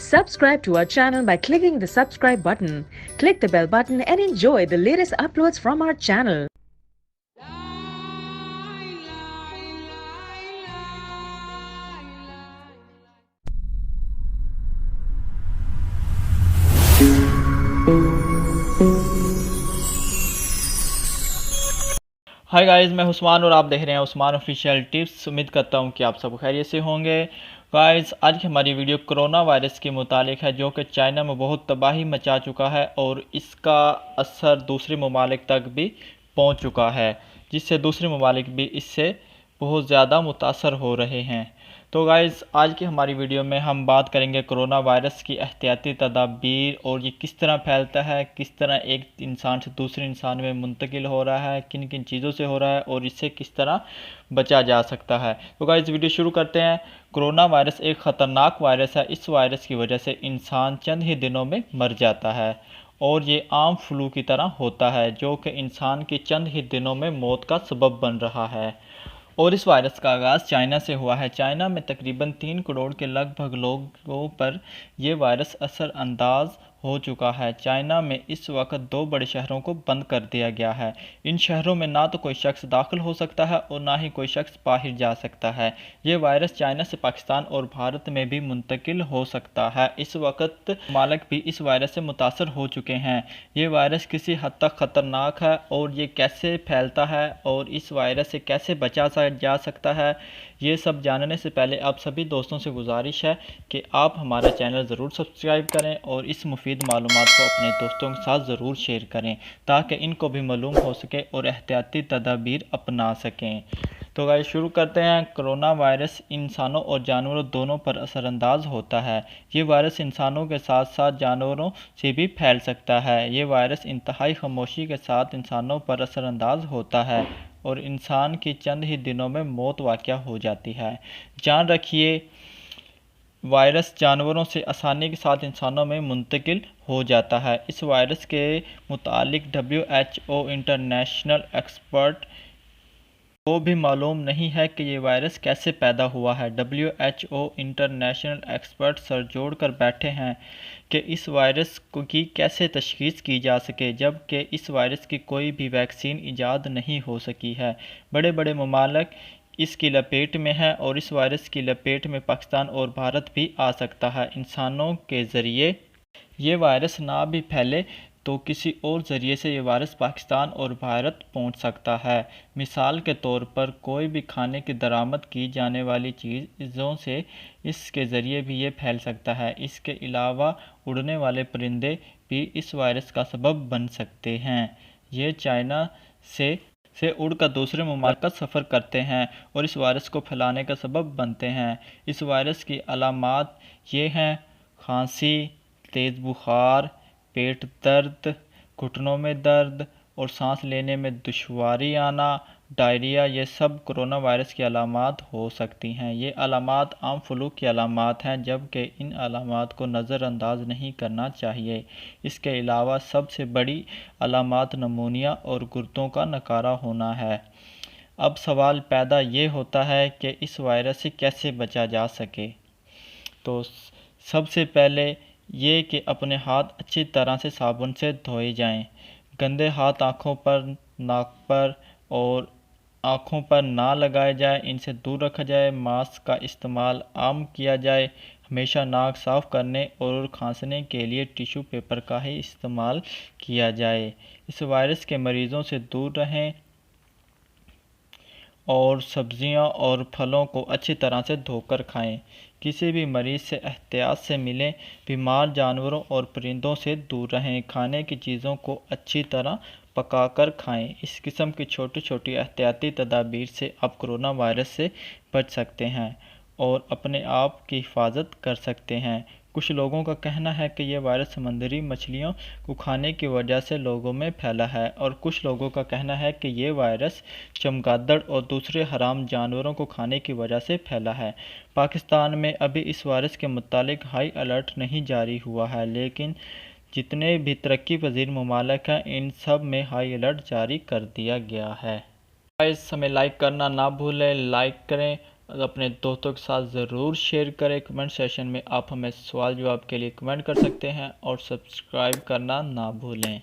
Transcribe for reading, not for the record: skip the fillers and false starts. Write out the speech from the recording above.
Subscribe to our channel by clicking the subscribe button. Click the bell button and enjoy the latest uploads from our channel. Hi guys, मैं उस्मान और आप देख रहे हैं Usman official tips. उम्मीद करता हूं कि आप सब खैरियत से होंगे। गाइस, आज की हमारी वीडियो कोरोना वायरस के मुतालिक है, जो कि चाइना में बहुत तबाही मचा चुका है और इसका असर दूसरे ममालिक तक भी पहुंच चुका है, जिससे दूसरे ममालिक भी इससे बहुत ज़्यादा मुतासर हो रहे हैं। तो गाइज़, आज की हमारी वीडियो में हम बात करेंगे कोरोना वायरस की एहतियाती तदाबीर और ये किस तरह फैलता है, किस तरह एक इंसान से दूसरे इंसान में मुंतकिल हो रहा है, किन किन चीज़ों से हो रहा है और इससे किस तरह बचा जा सकता है। तो गाइज़, वीडियो शुरू करते हैं। कोरोना वायरस एक ख़तरनाक वायरस है। इस वायरस की वजह से इंसान चंद ही दिनों में मर जाता है और ये आम फ्लू की तरह होता है, जो कि इंसान की चंद ही दिनों में मौत का सबब बन रहा है। और इस वायरस का आगाज़ चाइना से हुआ है। चाइना में तकरीबन 3 करोड़ के लगभग लोगों पर यह वायरस असरअंदाज हो चुका है। चाइना में इस वक्त 2 बड़े शहरों को बंद कर दिया गया है। इन शहरों में ना तो कोई शख्स दाखिल हो सकता है और ना ही कोई शख्स बाहर जा सकता है। ये वायरस चाइना से पाकिस्तान और भारत में भी मुंतकिल हो सकता है। इस वक्त मालिक भी इस वायरस से मुतासर हो चुके हैं। ये वायरस किसी हद तक ख़तरनाक है और ये कैसे फैलता है और इस वायरस से कैसे बचा जा सकता है, ये सब जानने से पहले आप सभी दोस्तों से गुजारिश है कि आप हमारा चैनल ज़रूर सब्सक्राइब करें और इस मुफीद मालूमात को अपने दोस्तों के साथ ज़रूर शेयर करें, ताकि इनको भी मालूम हो सके और एहतियाती तदाबीर अपना सकें। तो गाइस, शुरू करते हैं। कोरोना वायरस इंसानों और जानवरों दोनों पर असरअंदाज होता है। ये वायरस इंसानों के साथ साथ जानवरों से भी फैल सकता है। ये वायरस इंतहाई खामोशी के साथ इंसानों पर असरअंदाज होता है और इंसान की चंद ही दिनों में मौत वाक़या हो जाती है। जान रखिए, वायरस जानवरों से आसानी के साथ इंसानों में मुंतकिल हो जाता है। इस वायरस के मुतालिक WHO इंटरनेशनल एक्सपर्ट को भी मालूम नहीं है कि ये वायरस कैसे पैदा हुआ है। WHO इंटरनेशनल एक्सपर्ट सर जोड़ कर बैठे हैं कि इस वायरस की कैसे तशख़ीस की जा सके, जबकि इस वायरस की कोई भी वैक्सीन ईजाद नहीं हो सकी है। बड़े बड़े ममालिक इसकी लपेट में है और इस वायरस की लपेट में पाकिस्तान और भारत भी आ सकता है। इंसानों के ज़रिए ये वायरस ना भी फैले तो किसी और ज़रिए से ये वायरस पाकिस्तान और भारत पहुंच सकता है। मिसाल के तौर पर कोई भी खाने की दरामद की जाने वाली चीज़ों से इसके ज़रिए भी ये फैल सकता है। इसके अलावा उड़ने वाले परिंदे भी इस वायरस का सबब बन सकते हैं। ये चाइना से उड़कर दूसरे ममालिक का सफ़र करते हैं और इस वायरस को फैलाने का सबब बनते हैं। इस वायरस की अलामात ये हैं: खांसी, तेज़ बुखार, पेट दर्द, घुटनों में दर्द और सांस लेने में दुश्वारी आना, डायरिया। ये सब कोरोना वायरस की अलामात हो सकती हैं। ये अलामात आम फ्लू की अलामात हैं, जबकि इन अलामात को नज़रअंदाज नहीं करना चाहिए। इसके अलावा सबसे बड़ी अलामात नमूनिया और गुर्दों का नकारा होना है। अब सवाल पैदा ये होता है कि इस वायरस से कैसे बचा जा सके। तो सबसे पहले ये कि अपने हाथ अच्छी तरह से साबुन से धोए जाएं। गंदे हाथ आँखों पर, नाक पर और आँखों पर ना लगाए जाए, इनसे दूर रखा जाए। मास्क का इस्तेमाल आम किया जाए। हमेशा नाक साफ़ करने और खांसने के लिए टिश्यू पेपर का ही इस्तेमाल किया जाए। इस वायरस के मरीज़ों से दूर रहें और सब्जियां और फलों को अच्छी तरह से धोकर खाएं। किसी भी मरीज़ से एहतियात से मिलें। बीमार जानवरों और परिंदों से दूर रहें। खाने की चीज़ों को अच्छी तरह पकाकर खाएं। इस किस्म की छोटी छोटी एहतियाती तदाबीर से आप कोरोना वायरस से बच सकते हैं और अपने आप की हिफाजत कर सकते हैं। कुछ लोगों का कहना है कि यह वायरस समुद्री मछलियों को खाने की वजह से लोगों में फैला है और कुछ लोगों का कहना है कि यह वायरस चमगादड़ और दूसरे हराम जानवरों को खाने की वजह से फैला है। पाकिस्तान में अभी इस वायरस के मुतालिक हाई अलर्ट नहीं जारी हुआ है, लेकिन जितने भी तरक्की पजीर ममालिक हैं, इन सब में हाई अलर्ट जारी कर दिया गया है। गाइस, हमें लाइक करना ना भूलें। लाइक करें अपने दोस्तों के साथ ज़रूर शेयर करें। कमेंट सेशन में आप हमें सवाल जवाब के लिए कमेंट कर सकते हैं और सब्सक्राइब करना ना भूलें।